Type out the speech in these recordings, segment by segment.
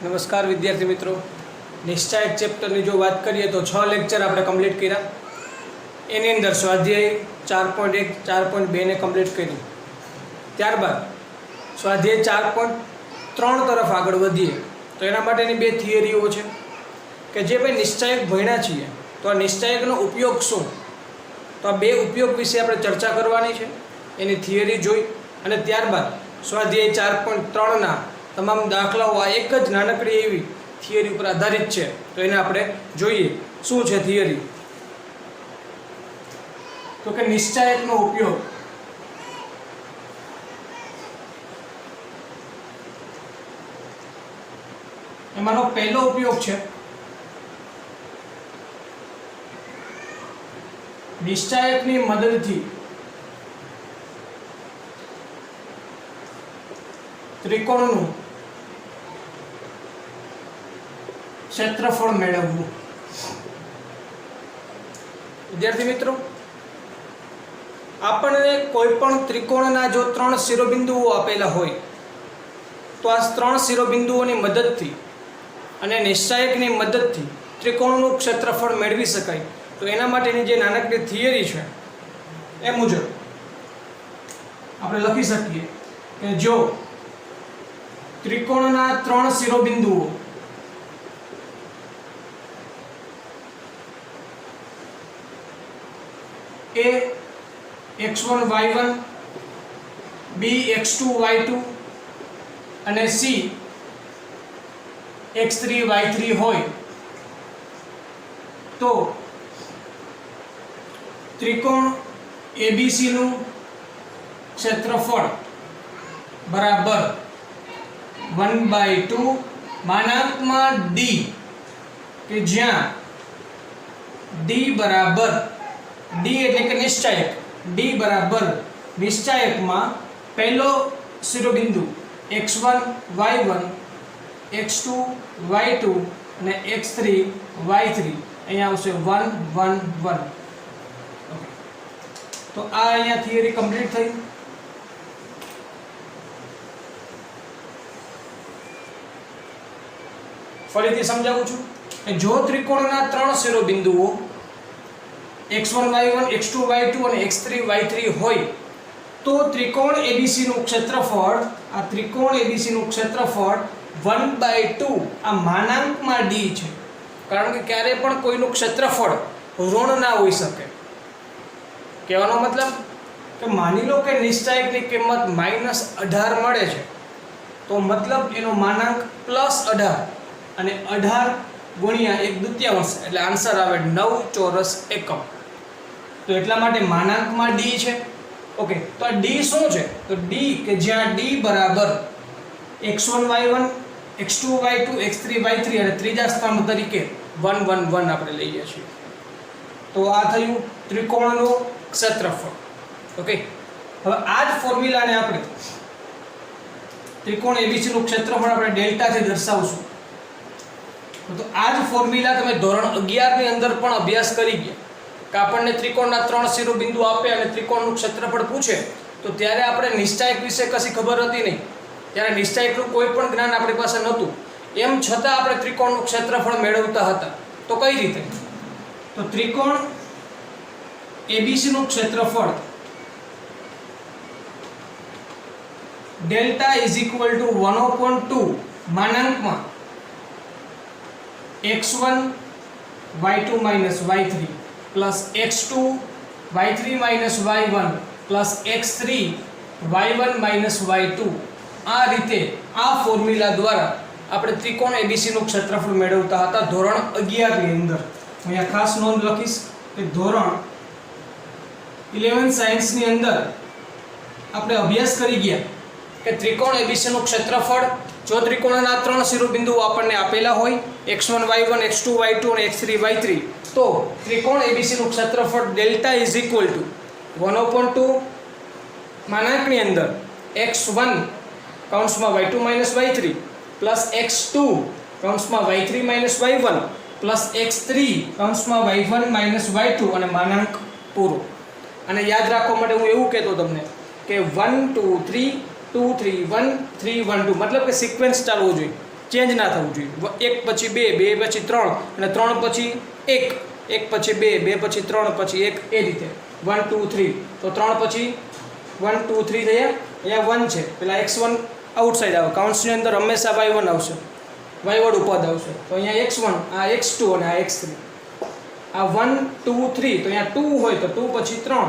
नमस्कार विद्यार्थी मित्रों, निश्चायक चैप्टरनी जो बात करिए तो 6 लेक्चर आपणे कम्प्लीट कर्या। एनी अंदर स्वाध्याय 4.1 4.2 ने कम्प्लीट करी। त्यारबाद स्वाध्याय 4.3 तरफ आगळ वधीए तो एना माटेनी बे थियरीओ छे के जे भाई निश्चायक भण्या छीए तो आ निश्चायकनो उपयोग शुं, तो आ बे उपयोग विषे आपणे चर्चा करवानी छे। एनी थियरी जोई अने त्यारबाद स्वाध्याय 4.3 ना तमाम दाखलाओ आ एक ज नानकड़ी एवी थियरी पर आधारित है, तो एने आपणे जोईए शुं छे थियरी। तो कि निश्चायकनो उपयोग एमानो पहलो उपयोग छे निश्चायकनी मददथी त्रिकोणનું क्षेत्रफળ મેળવવું। વિદ્યાર્થી મિત્રો, આપણને કોઈપણ ત્રિકોણના જો 3 શિરોબિંદુઓ આપેલા હોય તો આ 3 શિરોબિંદુઓની મદદથી અને નિશ્ચાયકની મદદથી ત્રિકોણનું ક્ષેત્રફળ મેળવી શકાય। તો એના માટેની જે નાનકડી થિયરી છે એ મુજબ આપણે લખી શકીએ કે જો त्रिकोणना 3 शिरोबिंदुओ ए x1 y1 b x2 y2 અને c x3 y3 હોય તો त्रिकोण ABC નું ક્ષેત્રફળ બરાબર 1/2 માનાંકમાં d કે જ્યાં d બરાબર d એટલે કે નિશ્ચાયક, d બરાબર નિશ્ચાયકમાં પહેલો શિરોબિંદુ x1 y1 x2 y2 અને x3 y3 અહીંયા આવશે 1 1 1। તો આ અહીંયા થિયરી કમ્પ્લીટ થઈ। ફરીથી સમજાવું છું કે જો ત્રિકોણના 3 શિરોબિંદુઓ x1 y1 x2 y2 અને x3 y3 હોય તો ત્રિકોણ ABC નું ક્ષેત્રફળ, આ ત્રિકોણ ABC નું ક્ષેત્રફળ 1/2 આ માનાંકમાં d છે। કારણ કે ક્યારે પણ કોઈનું ક્ષેત્રફળ ઋણ ના હોઈ શકે। કહેવાનો મતલબ કે માની લો કે નિશ્ચાયકની કિંમત -18 મળે છે તો મતલબ એનો માનાંક +18 અને 18 ગુણ્યા 1/2 એટલે આન્સર આવે 9 ચોરસ એકમ। તો એટલા માટે માનાંકમાં d છે। ઓકે, તો આ d શું છે? તો d કે જ્યાં d બરાબર x1 y1 x2 y2 x3 y3 અને ત્રીજા સ્તંભ તરીકે 1 1 1 આપણે લઈએ છીએ। તો આ થયું ત્રિકોણનું ક્ષેત્રફળ। ઓકે, હવે આ જ ફોર્મ્યુલાને આપણે ત્રિકોણ ABC નું ક્ષેત્રફળ આપણે ડેલ્ટાથી દર્શાવશું। तो आज फॉर्म्युला તમે ધોરણ 11 ની અંદર પણ અભ્યાસ કરી ગયા કે આપણને ત્રિકોણના 3 શિરોબિંદુ આપે અને ત્રિકોણનું ક્ષેત્રફળ પૂછે તો ત્યારે આપણે નિશ્ચાયક વિશે કશી ખબર હતી નહીં, ત્યારે નિશ્ચાયકનું કોઈ પણ જ્ઞાન આપણી પાસે નહોતું, એમ છતાં આપણે ત્રિકોણનું ક્ષેત્રફળ મેળવતા હતા। તો કઈ રીતે? તો ત્રિકોણ ABC નું ક્ષેત્રફળ delta = 1/2 માનાંકમાં x1 y2 - y3 plus x2 y3 - y1 plus x3 y1 - y2 આ રીતે આ ફોર્મ્યુલા દ્વારા આપણે ત્રિકોણ ABC નું ક્ષેત્રફળ મેળવતા હતા ધોરણ 11 ની અંદર। અહીંયા ખાસ નોંધ લખીશ કે ધોરણ 11 સાયન્સ ની અંદર આપણે અભ્યાસ કરી ગયા કે ત્રિકોણ ABC નું ક્ષેત્રફળ જો ત્રિકોણના 3 શિરોબિંદુઓ આપણને આપેલા હોય x1 y1 x2 y2 અને x3 y3 તો ત્રિકોણ ABC નું ક્ષેત્રફળ ડેલ્ટા = 1/2 માનાંકની અંદર x1 કૌંસમાં y2 - y3 પ્લસ x2 કૌંસમાં y3 - y1 પ્લસ x3 કૌંસમાં y1 - y2 અને માનાંક પૂરો। અને યાદ રાખવા માટે હું એવું કહેતો તમને કે 1 2 3 2 3 1 3 1 2 मतलब કે સિક્વન્સ ચાલવો જોઈએ। ચેન્જ ના થવું જોઈએ. 1 પછી 2, 2 પછી 3 અને 3 પછી 1, 1 પછી 2, 2 પછી 3 પછી 1, એ રીતે 1 2 3. તો 3 પછી 1 2 3 થયા. અહીંયા 1 છે, પેલા x1 આઉટસાઇડ આવે, કાઉન્ટ્સની અંદર હંમેશા y1 આવશે, y વડ ઉપદ આવશે. તો અહીંયા x1, આ x2 અને આ x3. આ 1 2 3, તો અહીંયા 2 હોય તો 2 પછી 3,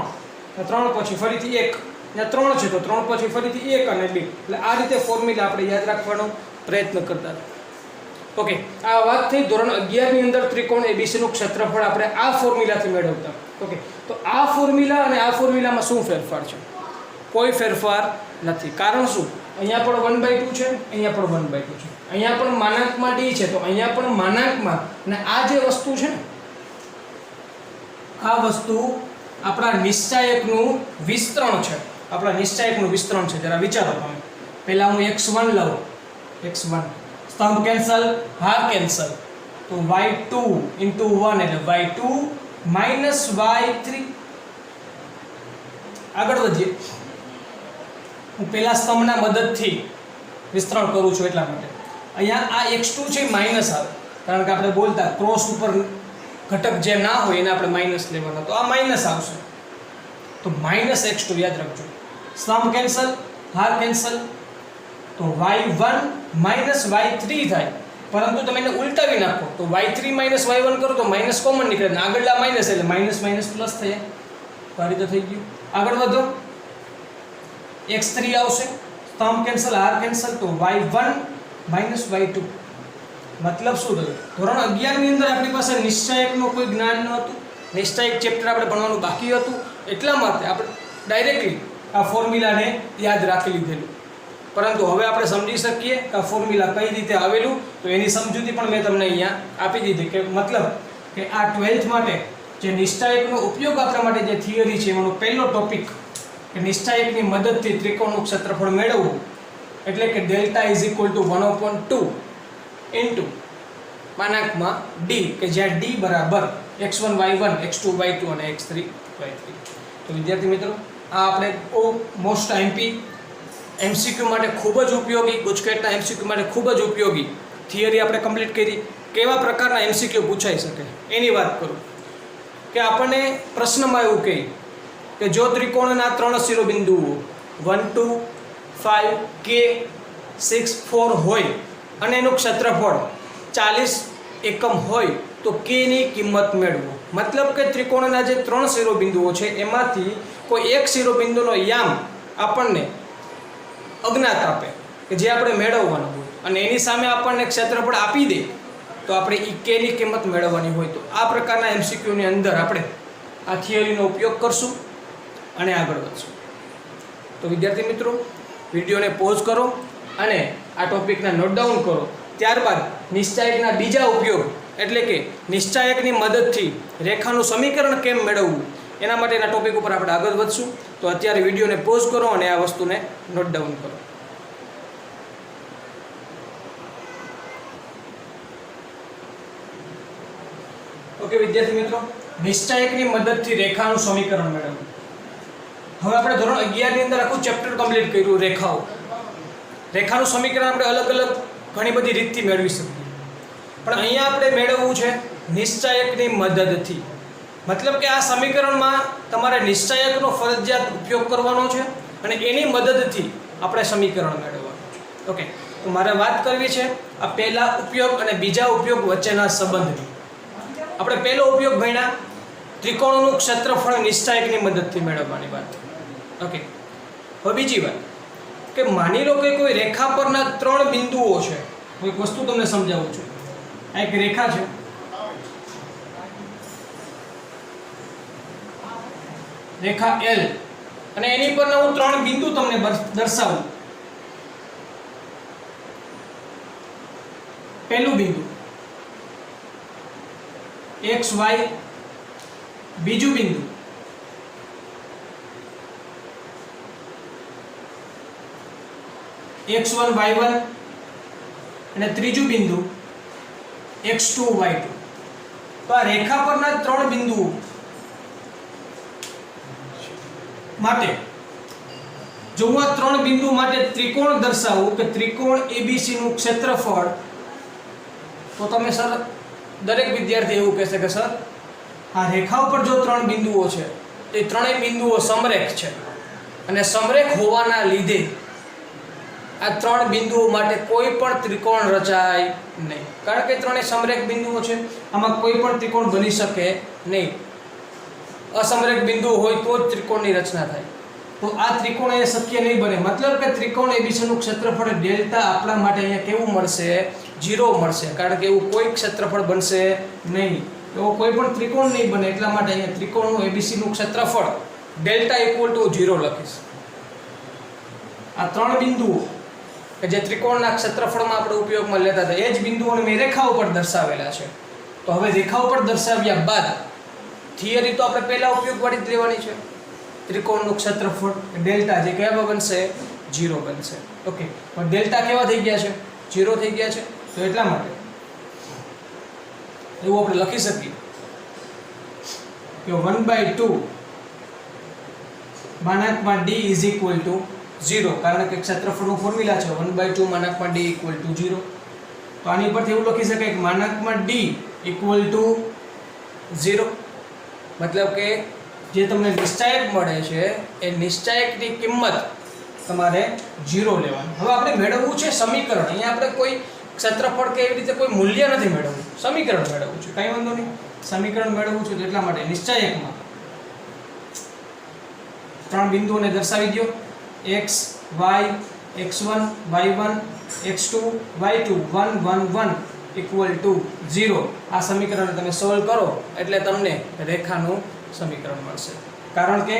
3 પછી ફરીથી 1, અહીંયા 3 છે તો 3 પછી ફરીથી 1 અને 2. એટલે આ રીતે ફોર્મ્યુલા આપણે યાદ રાખવાનો પ્રયત્ન કરતા હતા. ઓકે, આ વાત થઈ ધોરણ 11 ની અંદર ત્રિકોણ ABC નું ક્ષેત્રફળ આપણે આ ફોર્મ્યુલાથી મેળવતા. ઓકે, તો આ ફોર્મ્યુલા અને આ ફોર્મ્યુલામાં શું ફેરફાર છે? કોઈ ફેરફાર નથી. કારણ શું? અહીંયા પણ 1/2 છે, અહીંયા પણ 1/2 છે, અહીંયા પણ માનાંકમાં d છે તો અહીંયા પણ માનાંકમાં. અને આ જે વસ્તુ છે ને, આ વસ્તુ આપણા નિશ્ચાયકનું વિસ્તરણ છે. આપણા નિશ્ચાયકનું વિસ્તરણ છે. જરા વિચારો તમે. પહેલા હું x1 લઉં, x1 સ્તંભ કેન્સલ, હાર કેન્સલ, તો y2 into 1 એટલે y2 minus y3. આગળ વધીએ. હું પહેલા સ્તંભના મદદથી વિસ્તરણ કરું છું એટલા માટે. અહીંયા આ x2 છે માઇનસ આવે, કારણ કે આપણે બોલતા ક્રોસ ઉપર ઘટક જે ના હોય એને આપણે માઇનસ લેવાનો, તો આ માઇનસ આવશે. તો માઇનસ x2 યાદ રાખજો. સ્તંભ કેન્સલ, હાર કેન્સલ, તો y1 minus y3 થાય. પરંતુ તમે એને ઉલટાવી નાખો તો y3 minus y1 કરો તો માઇનસ કોમન નીકળે, ને આગળના માઇનસ એટલે માઇનસ માઇનસ પ્લસ થયા. તો આ રીતે થઈ ગયું. આગળ વધો. x3 આવશે, સ્તંભ કેન્સલ, હાર કેન્સલ, તો y1 minus y2. મતલબ શું થયું? ધોરણ 11 ની અંદર આપણી પાસે નિશ્ચાયકનું કોઈ જ્ઞાન ન હતું, નિશ્ચાયક ચેપ્ટર આપણે ભણવાનું બાકી હતું, એટલા માટે આપણે ડાયરેક્ટલી આ ફોર્મ્યુલાને યાદ રાખી લીધેલું. પરંતુ હવે આપણે સમજી શકીએ કે આ ફોર્મ્યુલા કઈ રીતે આવેલું, તો એની સમજૂતી પણ મેં તમને અહીંયા આપી દીધી. કે મતલબ કે આ 12th માટે જે નિશ્ચાયકનો ઉપયોગ આપણા માટે જે થિયરી છે એનો પહેલો ટોપિક કે નિશ્ચાયકની મદદથી ત્રિકોણનું ક્ષેત્રફળ મેળવવું, એટલે કે delta is equal to 1/2 into માનાંકમાં d, કે જ્યાં d બરાબર x1 y1, x2 y2 અને x3 y3. તો વિદ્યાર્થી મિત્રો, આ આપણે મોસ્ટ MCQ માટે ખૂબ જ ઉપયોગી, ગુજકેટના MCQ માટે ખૂબ જ ઉપયોગી થિયરી આપણે કમ્પ્લીટ કરી. કેવા પ્રકારના MCQ પૂછાઈ શકે એની વાત કરું. કે આપણને પ્રશ્નમાં એવું કહે કે જો ત્રિકોણના 3 શિરોબિંદુઓ 1 2 5 k 6 4 હોય અને એનું ક્ષેત્રફળ 40 એકમ હોય તો k ની કિંમત મેળવો. મતલબ કે ત્રિકોણના જે 3 શિરોબિંદુઓ છે એમાંથી કોઈ એક શિરોબિંદુનો યામ આપણને અજ્ઞાત આપે કે જે આપણે મેળવવાનું હોય, અને એની સામે આપણને ક્ષેત્રફળ આપી દે તો આપણે એ k ની કિંમત મેળવવાની હોય. તો આ પ્રકારના MCQ ની અંદર આપણે આ થિયરીનો ઉપયોગ કરશું અને આગળ વધશું. તો વિદ્યાર્થી મિત્રો, વિડીયોને પોઝ કરો અને આ ટોપિકને નોટ ડાઉન કરો. ત્યારબાદ નિશ્ચાયકના બીજા ઉપયોગ, એટલે કે નિશ્ચાયકની મદદથી રેખાનું સમીકરણ કેમ મેળવવું, એના માટેના ટોપિક ઉપર આપણે આગળ વધશું. તો અત્યારે વિડીયોને પોઝ કરો અને આ વસ્તુને નોટ ડાઉન કરો. ઓકે વિદ્યાર્થી મિત્રો, નિશ્ચાયકની મદદથી રેખાનું સમીકરણ મેળવવું. હવે આપણે ધોરણ 11 ની અંદર આખું ચેપ્ટર કમ્પ્લીટ કર્યું, રેખાઓ. રેખાનું સમીકરણ આપણે અલગ અલગ ઘણી બધી રીતથી મેળવી શકીએ, પણ અહીંયા આપણે મેળવવું છે નિશ્ચાયકની મદદથી. મતલબ કે આ સમીકરણમાં તમારે નિશ્ચાયકનો ફરજિયાત ઉપયોગ કરવાનો છે અને એની મદદથી આપણે સમીકરણ મેળવવાનું છે. ઓકે, તો મારે વાત કરવી છે આ પહેલા ઉપયોગ અને બીજા ઉપયોગ વચ્ચેના સંબંધની. આપણે પહેલો ઉપયોગ ભણ્યા ત્રિકોણનું ક્ષેત્રફળ નિશ્ચાયકની મદદથી મેળવવાની વાત. ઓકે, હવે બીજી વાત કે માની લો કે કોઈ રેખા પરના 3 બિંદુઓ છે. એક વસ્તુ તમને સમજાવું છું. આ એક રેખા છે, રેખા L, અને એની પરના હું 3 બિંદુ તમને દર્શાવું. પહેલું બિંદુ x y, બીજું બિંદુ x1 y1 અને ત્રીજું બિંદુ x2 y2. તો આ રેખા પરના 3 બિંદુઓ માટે જો હું આ 3 બિંદુ માટે ત્રિકોણ દર્શાવું કે ત્રિકોણ ABC નું ક્ષેત્રફળ તો તમે સર દરેક વિદ્યાર્થી એવું કહેશે કે સર આ રેખા ઉપર જો 3 બિંદુઓ છે તે ત્રણેય બિંદુઓ સમરેખ છે અને સમરેખ હોવાના લીધે આ 3 બિંદુઓ માટે કોઈ પણ ત્રિકોણ રચાય નહીં, કારણ કે ત્રણેય સમરેખ બિંદુઓ છે, આમાં કોઈ પણ ત્રિકોણ બની શકે નહીં. અસમરેખ બિંદુ હોય તો જ ત્રિકોણની રચના થાય. તો આ ત્રિકોણ એ શક્ય નહીં બને. મતલબ કે ત્રિકોણ ABC નું ક્ષેત્રફળ ડેલ્ટા આપણા માટે અહીંયા કેવું મળશે? 0 મળશે, કારણ કે એવું કોઈ ક્ષેત્રફળ બનશે નહીં. એવો કોઈ પણ ત્રિકોણ નહીં બને, એટલા માટે અહીંયા ત્રિકોણનું ABC નું ક્ષેત્રફળ ડેલ્ટા = 0 લખીશ. આ 3 બિંદુઓ કે જે ત્રિકોણના ક્ષેત્રફળમાં આપણે ઉપયોગમાં લેતા હતા એ જ બિંદુઓને મેં રેખા ઉપર દર્શાવેલા છે. તો હવે રેખા ઉપર દર્શાવ્યા બાદ થિયરી તો આપણે પહેલા ઉપયોગવાળી જ લેવાની છે. ત્રિકોણનું ક્ષેત્રફળ ડેલ્ટા જે કેવા બનશે? 0 બનશે. ઓકે, પણ ડેલ્ટા કેવા થઈ ગયા છે? 0 થઈ ગયા છે. તો એટલા માટે એવું આપણે લખી શકીએ કે 1/2 માનાંકમાં d = 0, કારણ કે ક્ષેત્રફળનું ફોર્મ્યુલા છે 1/2 માનાંકમાં d = 0. તો આની પરથી એવું લખી શકાય કે માનાંકમાં d = 0, મતલબ કે જે તમને નિશ્ચાયક મળે છે એ નિશ્ચાયકની કિંમત તમારે 0 લેવાની. હવે આપણે મેળવવું છે સમીકરણ. અહીંયા આપણે કોઈ ક્ષેત્રફળ કે એવી રીતે કોઈ મૂલ્ય નથી મેળવવું, સમીકરણ મેળવવું છે. કાંઈ વાંધો નહીં, સમીકરણ મેળવવું છે. એટલા માટે નિશ્ચાયકમાં 3 બિંદુઓને દર્શાવી દો: x, y, x1, y1, x2, y2, 1, 1, 1 = 0. આ સમીકરણને તમે સોલ્વ કરો એટલે તમને રેખાનું સમીકરણ મળશે. કારણ કે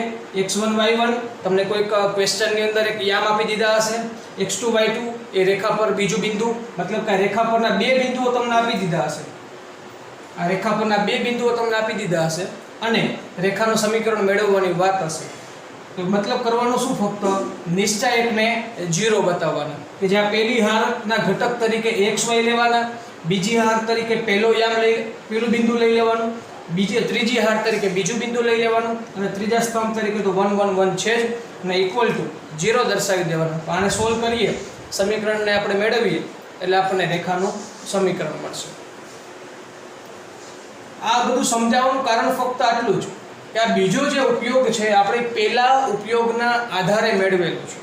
x1 y1 તમને કોઈક ક્વેશ્ચનની અંદર એક યામ આપી દીધા હશે, x2 y2 એ રેખા પર બીજું બિંદુ, મતલબ કે રેખા પરના 2 બિંદુઓ તમને આપી દીધા હશે. આ રેખા પરના 2 બિંદુઓ તમને આપી દીધા હશે અને રેખાનું સમીકરણ મેળવવાની વાત હશે. તો મતલબ કરવાનું શું? ફક્ત નિશ્ચાયકને 0 બતાવવાના, કે જ્યાં પહેલી હારના ઘટક તરીકે xy લેવાના, બીજી હાર તરીકે પહેલું બિંદુ લઈ લેવાનું, ત્રીજી હાર તરીકે બીજું બિંદુ લઈ લેવાનું અને ત્રીજા સ્તંભ તરીકે તો 1, 1, 1 છે જ અને = 0 દર્શાવી દેવાનું. તો આને સોલ્વ કરીએ, સમીકરણને આપણે મેળવીએ એટલે આપણને રેખાનું સમીકરણ મળશે. આ બધું સમજાવવાનું કારણ ફક્ત આટલું જ કે આ બીજો જે ઉપયોગ છે આપણે પહેલા ઉપયોગના આધારે મેળવેલું છે.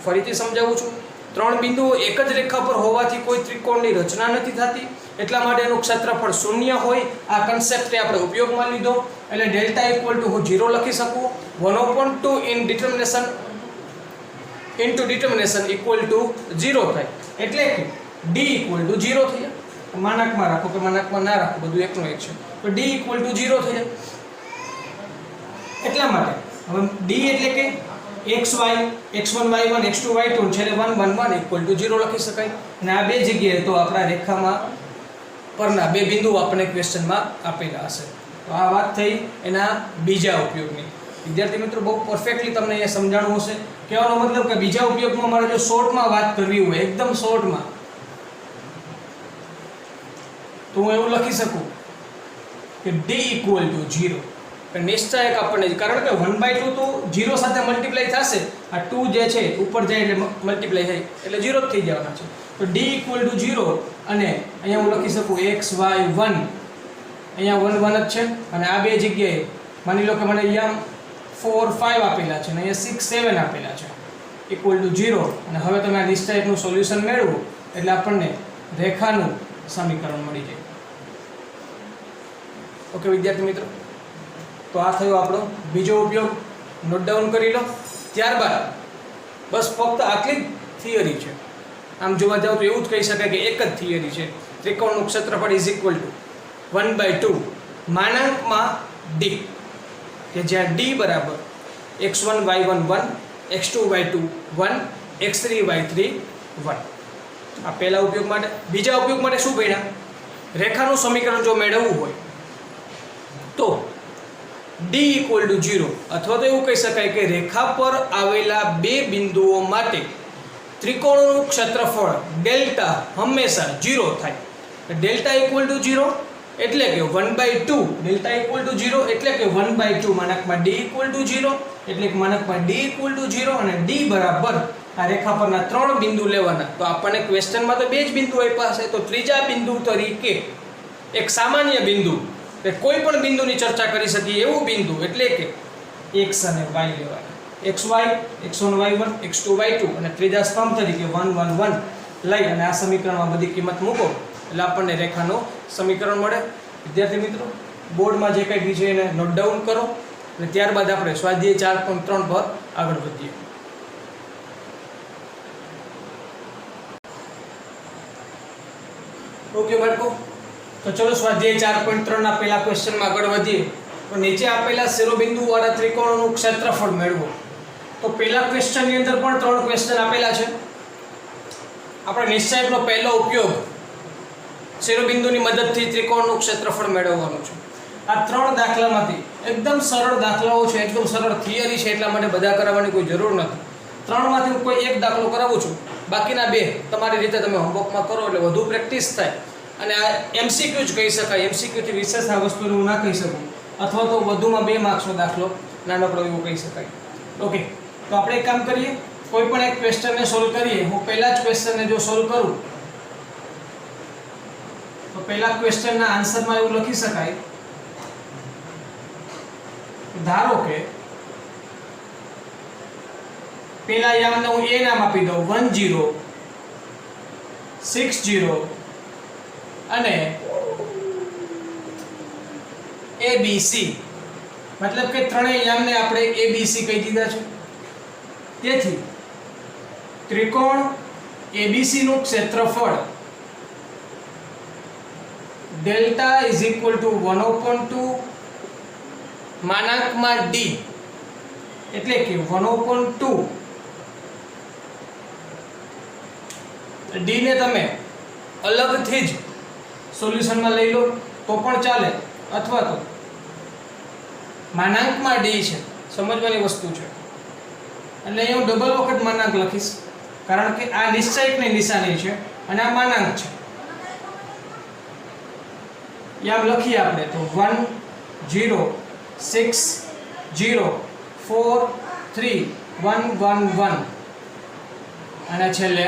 ફરીથી સમજાવું છું, 3 બિંદુઓ એક જ રેખા પર હોવાથી કોઈ ત્રિકોણની રચના નથી થતી, એટલા માટે એનું ક્ષેત્રફળ 0 હોય. આ કન્સેપ્ટને આપણે ઉપયોગમાં લીધો એટલે ડેલ્ટા = હું 0 લખી શકું. 1/2 ઇન્ટુ ડિટર્મિનેશન = 0 થાય, એટલે કે d = 0 થઈ જાય. માનાંકમાં રાખો કે માનાંકમાં ના રાખો, બધું એકનો એક છે. તો d = 0 થઈ જાય. એટલા માટે હવે d એટલે કે xy, x1, y1, x2, y2 છેલ્લે 1, 1, 1 = 0 લખી શકાય. અને આ બે જગ્યાએ તો આપણા રેખામાં પરના 2 બિંદુઓ આપણને ક્વેશ્ચનમાં આપેલા હશે. તો આ વાત થઈ એના બીજા ઉપયોગની. વિદ્યાર્થી મિત્રો, બહુ પરફેક્ટલી તમને અહીંયા સમજાણું હશે. કહેવાનો મતલબ કે બીજા ઉપયોગમાં મારે જો શોર્ટમાં વાત કરવી હોય, એકદમ શોર્ટમાં, તો હું એવું લખી શકું કે d = 0. નિશ્ચાયક આપણને, કારણ કે 1/2 તો 0 સાથે મલ્ટીપ્લાય થશે, આ 2 જે છે ઉપર જાય એટલે મલ્ટીપ્લાય થાય એટલે 0 જ થઈ જવાના છે. તો d = 0 અને અહીંયા હું લખી શકું x, y, 1, અહીંયા 1, 1 જ છે અને આ બે જગ્યાએ માની લો કે મને અહીંયા 4, 5 આપેલા છે અને અહીંયા 6, 7 આપેલા છે = 0. અને હવે તમે આ નિશ્ચાયકનું સોલ્યુશન મેળવો એટલે આપણને રેખાનું સમીકરણ મળી જાય. ઓકે વિદ્યાર્થી મિત્રો, તો આ થયો આપણો બીજો ઉપયોગ. નોટ ડાઉન કરી લો. ત્યારબાદ બસ ફક્ત આટલી જ થિયરી છે. આમ જોવા જાવ તો એવું જ કહી શકાય કે એક જ થિયરી છે. ત્રિકોણનું ક્ષેત્રફળ = 1/2 માનાંકમાં d, કે જ્યાં d બરાબર x1 y1 1, x2 y2 1, x3 y3 1. આ પહેલા ઉપયોગ માટે. બીજા ઉપયોગ માટે શું ભણ્યા? રેખાનું સમીકરણ જો મેળવવું હોય તો d = 0, અથવા તો એવું કહી શકાય કે રેખા પર આવેલા 2 બિંદુઓ માટે ત્રિકોણનું ક્ષેત્રફળ ડેલ્ટા હંમેશા 0 થાય. ડેલ્ટા = 0 એટલે કે 1/2, ડેલ્ટા = 0 એટલે કે 1/2 માનાંકમાં d = 0 એટલે કે માનાંકમાં d = 0 અને d બરાબર આ રેખા પરના 3 બિંદુ લેવાના. તો આપણને ક્વેશ્ચનમાં તો 2 જ બિંદુ આપ્યા છે, તો ત્રીજા બિંદુ તરીકે એક સામાન્ય બિંદુ કે કોઈ પણ બિંદુની ચર્ચા કરી શકીએ એવું બિંદુ એટલે કે x અને y લેવાના. xy, x1 y1, x2 y2 અને ત્રીજા સ્તંભ તરીકે 1 1 1 લઈ અને આ સમીકરણમાં બધી કિંમત મૂકો એટલે આપણને રેખાનું સમીકરણ મળે. વિદ્યાર્થી મિત્રો, બોર્ડમાં જે કંઈ બી છે એને નોટ ડાઉન કરો અને ત્યારબાદ આપણે સ્વાધ્યાય 4.3 પર આગળ વધીએ. ઓકે બાળકો, તો ચલો સ્વાધ્યાય 4.3 ના પહેલા ક્વેશ્ચનમાં આગળ વધીએ. તો નીચે આપેલા શિરોબિંદુ વાળા ત્રિકોણનું ક્ષેત્રફળ મેળવો. તો પહેલા ક્વેશ્ચનની અંદર પણ 3 ક્વેશ્ચન આપેલા છે. આપણે નિશ્ચયકનો પહેલો ઉપયોગ શિરોબિંદુની મદદથી ત્રિકોણનું ક્ષેત્રફળ મેળવવાનું છે. આ 3 દાખલામાંથી એકદમ સરળ દાખલાઓ છે, એકદમ સરળ થિયરી છે, એટલા માટે બધા કરાવવાની કોઈ જરૂર નથી. 3 માંથી હું કોઈ એક દાખલો કરાવું છું, બાકીના 2 તમારી રીતે તમે હોમવર્કમાં કરો એટલે વધુ પ્રેક્ટિસ થાય. અને આ MCQ જ કહી શકાય. MCQ થી વિશેષ આ વસ્તુને હું ના કહી શકું, અથવા તો વધુમાં 2 માર્ક્સનો દાખલો નાનકડો એવો કહી શકાય. ઓકે, તો આપણે એક કામ કરીએ, કોઈ પણ એક ક્વેશ્ચનને સોલ્વ કરીએ. હું પહેલા જ ક્વેશ્ચનને જો સોલ્વ કરું તો પહેલા ક્વેશ્ચનના આન્સરમાં એવું લખી શકાય, ધારો કે પેલા યામને હું a નામ આપી દઉં 1 0 6 0 અને ABC, મતલબ કે ત્રણેય યામને આપણે ABC કહી દીધા છે. તેથી ત્રિકોણ ABC નું ક્ષેત્રફળ delta is equal to 1/2 માનાંકમાં d, એટલે કે 1/2 d ને તમે અલગથી જ સોલ્યુશનમાં લઈ લો તો પણ ચાલે, અથવા તો માનાંકમાં d છે, સમજવાની વસ્તુ છે. એટલે અહીં હું ડબલ વખત માનાંક લખીશ, કારણ કે આ નિશ્ચયકની નિશાની છે અને આ માનાંક છે. યામ લખીએ આપણે તો 1 0 6 0 4 3 1 1 1 અને છેલ્લે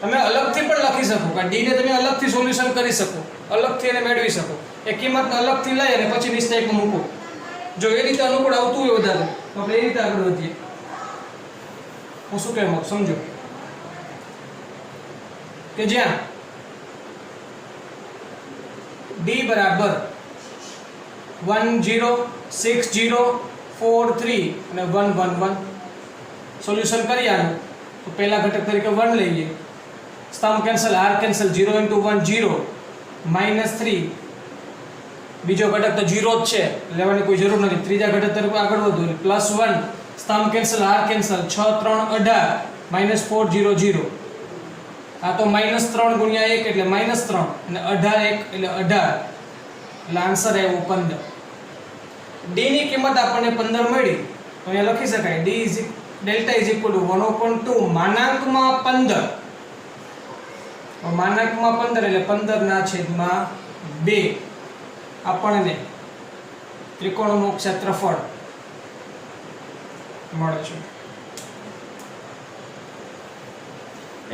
તમે અલગથી પણ લખી શકો કે d ને તમે અલગથી સોલ્યુશન કરી શકો, અલગથી એને મેળવી શકો. એ કિંમતને અલગથી લઈ અને પછી નિશ્ચયકમાં મૂકો. જો એ રીતે અનુકૂળ આવતું હોય વધારે તો આપણે એ રીતે આગળ વધીએ. હું શું કહેવા માંગુ સમજો કે જ્યાં d બરાબર 1 0 6 0 4 3 અને 1 1 1 સોલ્યુશન કરી આનું તો પહેલા ઘટક તરીકે 1 લઈએ, સ્તંભ કેન્સલ, r કેન્સલ, 0 * 1 0 -3, બીજો ઘટક તો 0 જ છે, લેવાની કોઈ જરૂર નથી. ત્રીજા ઘટક તરફ આગળ વધો એટલે +1, સ્તંભ કેન્સલ, r કેન્સલ, 6 3 18 -4 0 0. આ તો -3 × 1 એટલે -3 અને 18 1 એટલે 18, એટલે આન્સર આવ્યો 15. d ની કિંમત આપણને 15 મળી તો અહીંયા લખી શકાય ડેલ્ટા ઇઝ ઇક્વલ ટુ 1/2 માનાંકમાં 15. માનાંકમાં 15 એટલે 15/2 આપણને ત્રિકોણનું ક્ષેત્રફળ મળે છે.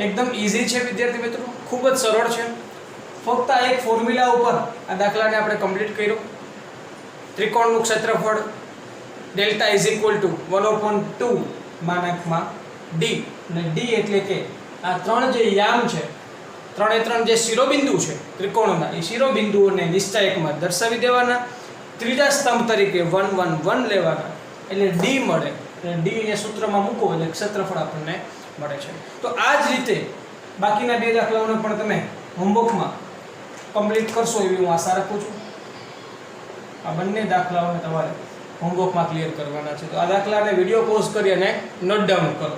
એકદમ ઈઝી છે વિદ્યાર્થી મિત્રો, ખૂબ જ સરળ છે. ફક્ત આ એક ફોર્મ્યુલા ઉપર આ દાખલાને આપણે કમ્પ્લીટ કર્યો. ત્રિકોણનું ક્ષેત્રફળ delta is equal to 1/2 માનાંકમાં d, અને d એટલે કે આ 3 જે યામ છે, 3 જે શિરોબિંદુ છે ત્રિકોણના, એ શિરોબિંદુઓને નિશ્ચયકમાં દર્શાવી દેવાના. ત્રીજા સ્તંભ તરીકે 1 1 1 લેવાના એટલે d મળે. d એ સૂત્રમાં મૂકો એટલે ક્ષેત્રફળ આપણને મળે છે. તો આ જ રીતે બાકીના 2 દાખલાઓને પણ તમે હોમવર્કમાં કમ્પ્લીટ કરશો એવી હું આશા રાખું છું. આ બંને દાખલાઓને તમારે હોમવર્કમાં ક્લિયર કરવાના છે. તો આ દાખલાને વિડીયો પોઝ કરી અને નોટ ડાઉન કરો.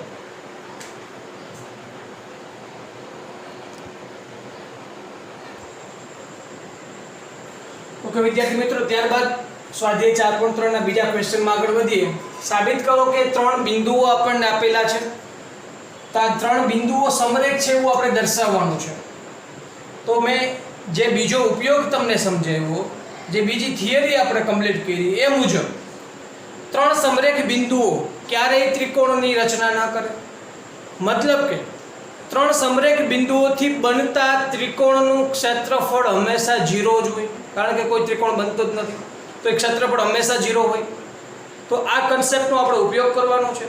ઓકે વિદ્યાર્થી મિત્રો, ત્યારબાદ સ્વાધ્યાય 4.3 ના બીજા ક્વેશ્ચનમાં આગળ વધીએ. સાબિત કરો કે 3 બિંદુઓ આપણને આપેલા છે, તો આ 3 બિંદુઓ સમરેખ છે એવું આપણે દર્શાવવાનું છે. તો મેં જે બીજો ઉપયોગ તમને સમજાવ્યો, જે બીજી થિયરી આપણે કમ્પ્લીટ કરી એ મુજબ 3 સમરેખ બિંદુઓ ક્યારેય ત્રિકોણની રચના ન કરે. मतलब કે ત્રણ સમરેખ બિંદુઓથી બનતા ત્રિકોણનું ક્ષેત્રફળ હંમેશા 0 જ હોય, કારણ કે કોઈ ત્રિકોણ બનતો જ નથી, તો એ ક્ષેત્રફળ હંમેશા 0 હોય. તો આ કન્સેપ્ટનો આપણે ઉપયોગ કરવાનો છે.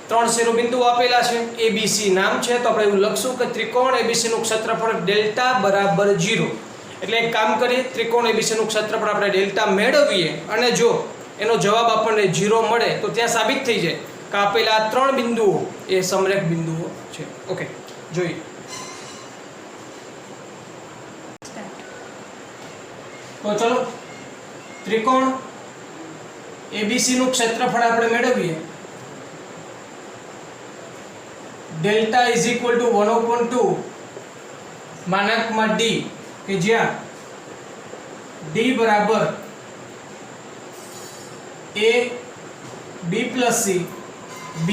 ત્રણ શિરોબિંદુઓ આપેલા છે, ABC નામ છે, તો આપણે એવું લખશું કે ત્રિકોણ ABC નું ક્ષેત્રફળ ડેલ્ટા બરાબર 0. એટલે એક કામ કરીએ, ત્રિકોણ ABC નું ક્ષેત્રફળ આપણે ડેલ્ટા મેળવીએ અને જો એનો જવાબ આપણને 0 મળે તો ત્યાં સાબિત થઈ જાય કે આપેલા ત્રણ બિંદુઓ એ સમરેખ બિંદુઓ છે. ઓકે, જોઈએ. તો ચલો ત્રિકોણ ABC નું ક્ષેત્રફળ આપણે મેળવીએ. Delta is equal to 1/2 માનાંકમાં d, કે જ્યાં d બરાબર a b plus c, b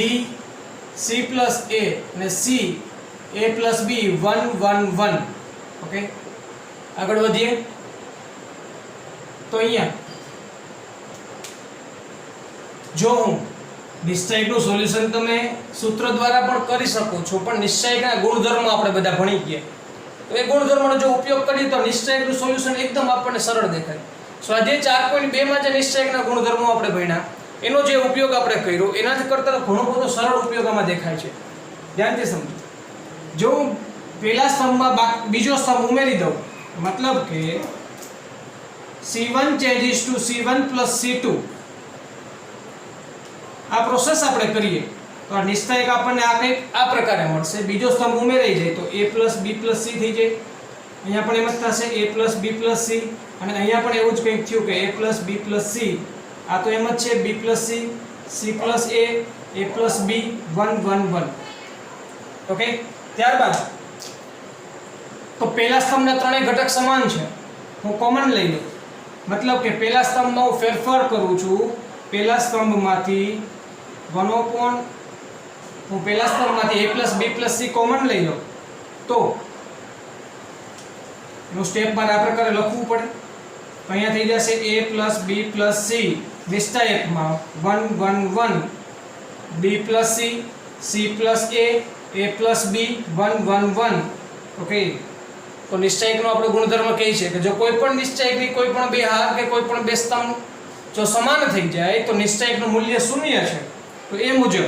c plus a અને c a plus b 1 1 1. Okay, આગળ વધીએ. તો અહીંયા જો હું નિશ્ચયકનું સોલ્યુશન તમે સૂત્ર દ્વારા પણ કરી શકો છો, પણ નિશ્ચયકના ગુણધર્મો આપણે બધા ભણી ગયા, તો એ ગુણધર્મનો જો ઉપયોગ કરીએ તો નિશ્ચયકનું સોલ્યુશન એકદમ આપણને સરળ દેખાય. સ્વાધ્યાય 4.2 માં જે નિશ્ચયકના ગુણધર્મો આપણે ભણ્યા એનો જે ઉપયોગ આપણે કર્યો એનાથી કરતાં ઘણો બધો સરળ ઉપયોગ આમાં દેખાય છે. ધ્યાનથી સમજો. જો હું પહેલા સ્તંભમાં બીજો સ્તંભ ઉમેરી દઉં, મતલબ કે C1 changes to C1 plus C2, આ પ્રોસેસ આપણે કરીએ તો આ નિશ્ચયક આપણને આ કંઈક આ પ્રકારે મળશે. બીજો સ્તંભ ઉમેરાઈ જાય તો a plus b plus c થઈ જાય. અહીંયા પણ એમ જ થશે a plus b plus c, અને અહીંયા પણ એવું જ કંઈક થયું કે a plus b plus c, આ તો એમ જ છે b plus c, c plus a plus b 1 1 1. Okay, ત્યારબાદ તો પહેલા સ્તંભના ત્રણેય ઘટક સમાન છે, હું કોમન લઈ લઉં. મતલબ કે પહેલા સ્તંભમાં હું ફેરફાર કરું છું. પહેલા સ્તંભમાંથી હું પહેલા સ્તંભમાંથી a plus b plus c common લઈ લઉં તો એનું સ્ટેપ બાર આ પ્રકારે લખવું પડે. તો અહીંયા થઈ જશે a plus b plus c નિશ્ચયકમાં 1 1 1, b plus c, c plus a plus b 1 1 1. Okay, તો નિશ્ચયકનો આપણો ગુણધર્મ કહે છે કે જો કોઈ પણ નિશ્ચયકની કોઈ પણ બે હાર કે કોઈ પણ બે સ્તંભ જો સમાન થઈ જાય તો નિશ્ચયકનું મૂલ્ય શૂન્ય છે. તો એ મુજબ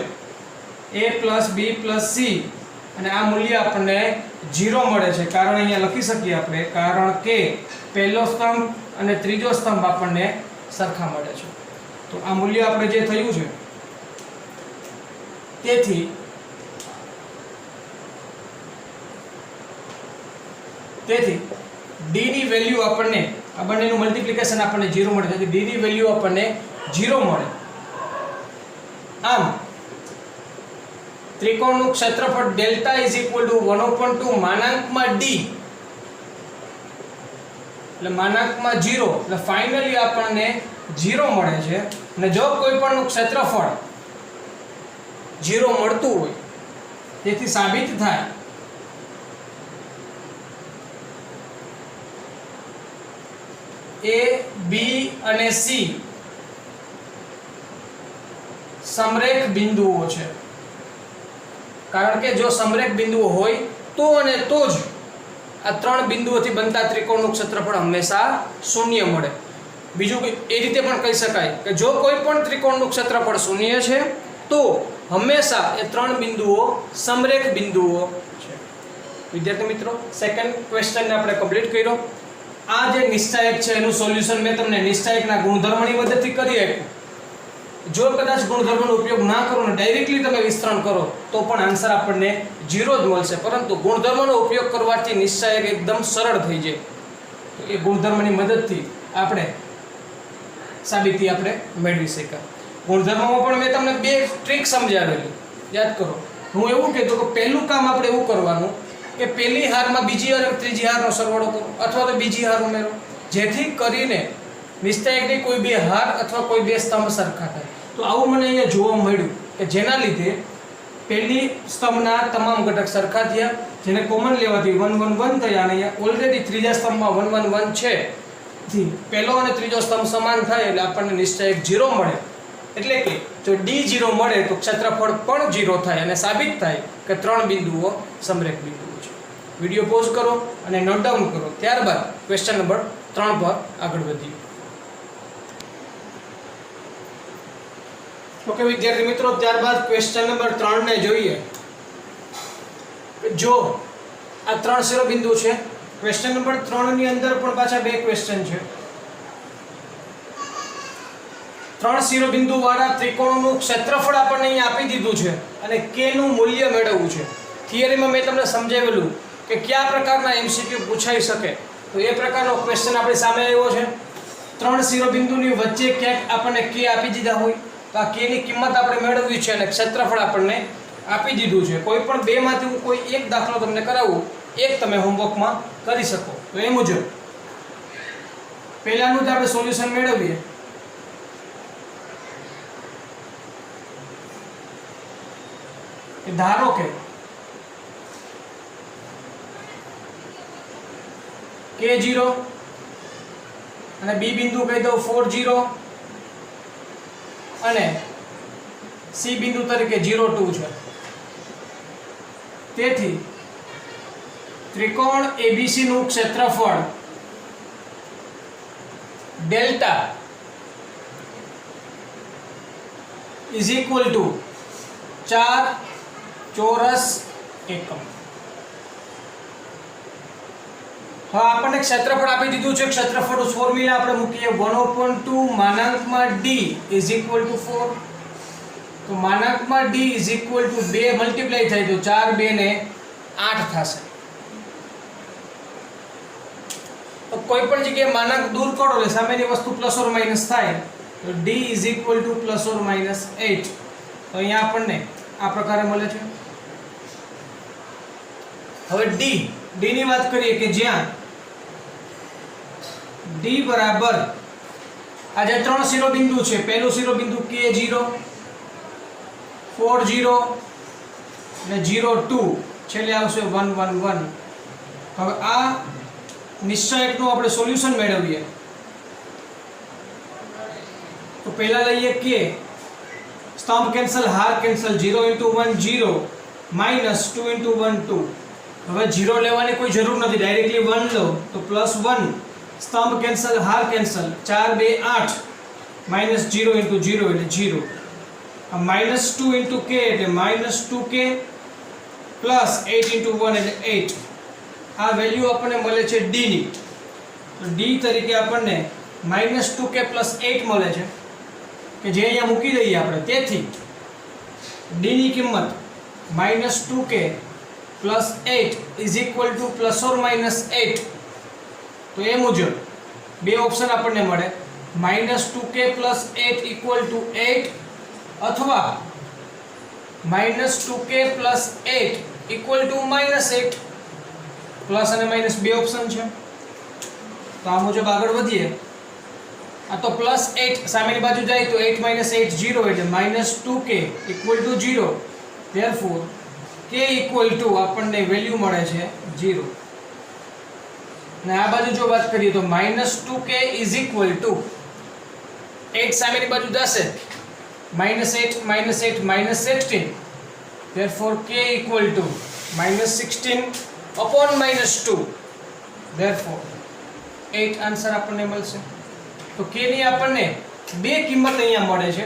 a plus b plus c અને આ મૂલ્ય આપણને 0 મળે છે. કારણ અહીંયા લખી શકીએ આપણે, કારણ કે પહેલો સ્તંભ અને ત્રીજો સ્તંભ આપણને સરખા મળે છે. તો આ મૂલ્ય આપણે જે થયું છે તેથી d ની વેલ્યુ આપણને આ બંનેનું મલ્ટીપ્લિકેશન આપણને 0 મળે, તેથી d ની વેલ્યુ આપણને 0 મળે. આમ ત્રિકોણનું ક્ષેત્રફળ delta is equal to 1/2 માનાંકમાં d એટલે માનાંકમાં 0, એટલે ફાઇનલી આપણને 0 મળે છે. અને જો કોઈ પણનું ક્ષેત્રફળ 0 મળતું હોય તેથી સાબિત થાય a b અને c સમરેખ બિંદુઓ છે. કારણ કે જો સમરેખ બિંદુઓ હોય તો અને તો જ આ ત્રણ બિંદુઓથી બનતા ત્રિકોણનું ક્ષેત્રફળ હંમેશા શૂન્ય મળે. બીજું એ રીતે પણ કહી શકાય કે જો કોઈ પણ ત્રિકોણનું ક્ષેત્રફળ શૂન્ય છે તો હંમેશા એ ત્રણ બિંદુઓ સમરેખ બિંદુઓ છે. વિદ્યાર્થી મિત્રો, સેકન્ડ ક્વેશ્ચનને આપણે કમ્પ્લીટ કર્યો. આ જે નિશ્ચયક છે એનું સોલ્યુશન મેં તમને નિશ્ચયકના ગુણધર્મની મદદથી કરી આપ્યું. જો કદાચ ગુણધર્મનો ઉપયોગ ના કરો ને ડાયરેક્ટલી તમે વિસ્તરણ કરો તો પણ આન્સર આપણને 0 જ મળશે, પરંતુ ગુણધર્મનો ઉપયોગ કરવાથી નિશ્ચયક એકદમ સરળ થઈ જાય. તો એ ગુણધર્મની મદદથી આપણે સાબિતી આપણે મેળવી શક્યા. ગુણધર્મમાં પણ મેં તમને બે ટ્રીક સમજાવેલી, યાદ કરો. હું એવું કહેતો કે પહેલું કામ આપણે એવું કરવાનું કે પહેલી હારમાં બીજી હાર ત્રીજી હારનો સરવાળો કરો અથવા તો બીજી હાર ઉમેરો, જેથી કરીને નિશ્ચયકની કોઈ બે હાર અથવા કોઈ બે સ્તંભ સરખા થાય. તો આવું મને અહીંયા જોવા મળ્યું કે જેના લીધે પહેલી સ્તંભના તમામ ઘટક સરખા થયા, જેને કોમન લેવાથી 1 1 1 થયા, અને અહીંયા ઓલરેડી ત્રીજા સ્તંભમાં 1 1 1 છે. પહેલો અને ત્રીજો સ્તંભ સમાન થાય એટલે આપણને નિશ્ચયક 0 મળે. એટલે કે જો D0 મળે તો ક્ષેત્રફળ પણ 0 થાય અને સાબિત થાય કે 3 બિંદુઓ સમરેખ બિંદુઓ છે. વિડિયો પોઝ કરો અને નોટ ડાઉન કરો. ત્યારબાદ ક્વેશ્ચન નંબર 3 પર આગળ વધીએ. ઓકે વિદ્યાર્થી મિત્રો, ત્યારબાદ ક્વેશ્ચન નંબર 3 ને જોઈએ. જો આ 3 શિરોબિંદુ છે, ક્વેશ્ચન નંબર 3 ની અંદર પણ પાછા બે ક્વેશ્ચન છે. 3 શિરોબિંદુ વાળા ત્રિકોણનું ક્ષેત્રફળ આપણને અહીં આપી દીધું છે અને k નું મૂલ્ય મેળવવું છે. થિયરીમાં મેં તમને સમજાવેલું કે કયા પ્રકારના MCQ પૂછાઈ શકે, તો એ પ્રકારનો ક્વેશ્ચન આપણી સામે આવ્યો છે. 3 શિરોબિંદુની વચ્ચે ક્યાંક આપણને k આપી દીધા હોય તો આ k ની કિંમત આપણે મેળવવી છે અને ક્ષેત્રફળ આપણને આપી દીધું છે. કોઈ પણ બે માંથી હું કોઈ એક દાખલો તમને કરાવું, એક તમે હોમવર્કમાં કરી શકો. તો એ મુજબ પહેલાનું જ આપણે સોલ્યુશન મેળવીએ. ધારો કે K0 અને B બિંદુ કહી દઉં 40 અને C બિંદુ તરીકે 02 છે. તેથી ત્રિકોણ ABC નું ક્ષેત્રફળ ડેલ્ટા ઇઝ ઇક્વલ ટુ 4 ચોરસ એકમ. હવે આપણને ક્ષેત્રફળ આપી દીધું છે. ક્ષેત્રફળનું ફોર્મ્યુલા આપણે મૂકીએ 1/2 માનાંકમાં d ઇઝ ઇક્વલ ટુ 4. તો માનાંકમાં d is equal two 2 multiply થાય તો 4 2 ને 8 થશે. તો કોઈ પણ જગ્યાએ માનાંક દૂર કરો એટલે સામેની વસ્તુ પ્લસ ઓર માઈનસ થાય તો d is equal two plus or minus 8. તો અહીંયા આપણને આ પ્રકારે મળે છે. હવે d ની વાત કરીએ કે જ્યાં d બરાબર આ જે 3 શિરોબિંદુ છે, પહેલું શિરોબિંદુ K0 40 અને 02, છેલ્લે આવશે 111. હવે આ નિશ્ચયકનું આપણે સોલ્યુશન મેળવીએ. તો પહેલા લઈએ k, સ્તંભ કેન્સલ, હાર કેન્સલ, 0 * 1 0 -2 * 1 2. હવે 0 લેવાની કોઈ જરૂર નથી, ડાયરેક્ટલી 1 લો તો +1, સ્તંભ કેન્સલ, હાર કેન્સલ, 4 2 8 -0 * 0 એટલે 0. આ -2 * k એટલે -2k +8 * 1 એટલે 8. આ વેલ્યુ આપણને મળે છે d ની. તો d તરીકે આપણને -2k + 8 મળે છે કે જે અહીંયા મૂકી દઈએ આપણે. તેથી d ની કિંમત -2k + 8 ઇઝ ઇક્વલ ટુ ±8. તો એ મુજબ બે ઓપ્શન આપણને મળે, -2k + 8 ઇક્વલ ટુ 8 અથવા -2k + 8 ઇક્વલ ટુ -8. પ્લસ અને માઈનસ બે ઓપ્શન છે. તો આ મુજબ આગળ વધીએ. આ તો +8 સામેની બાજુ જાય તો 8 - 8 0 એટલે -2k equal to 0. Therefore k equal to આપણને વેલ્યુ મળે છે 0. અને આ બાજુ જો વાત કરીએ તો -2k ઇઝ ઇક્વલ ટુ 8 સામેની બાજુ જશે -8 -8 -16. Therefore k equal to -16 upon -2. Therefore 8 answer આપણને મળશે. તો k ની આપણને બે કિંમત અહીંયા મળે છે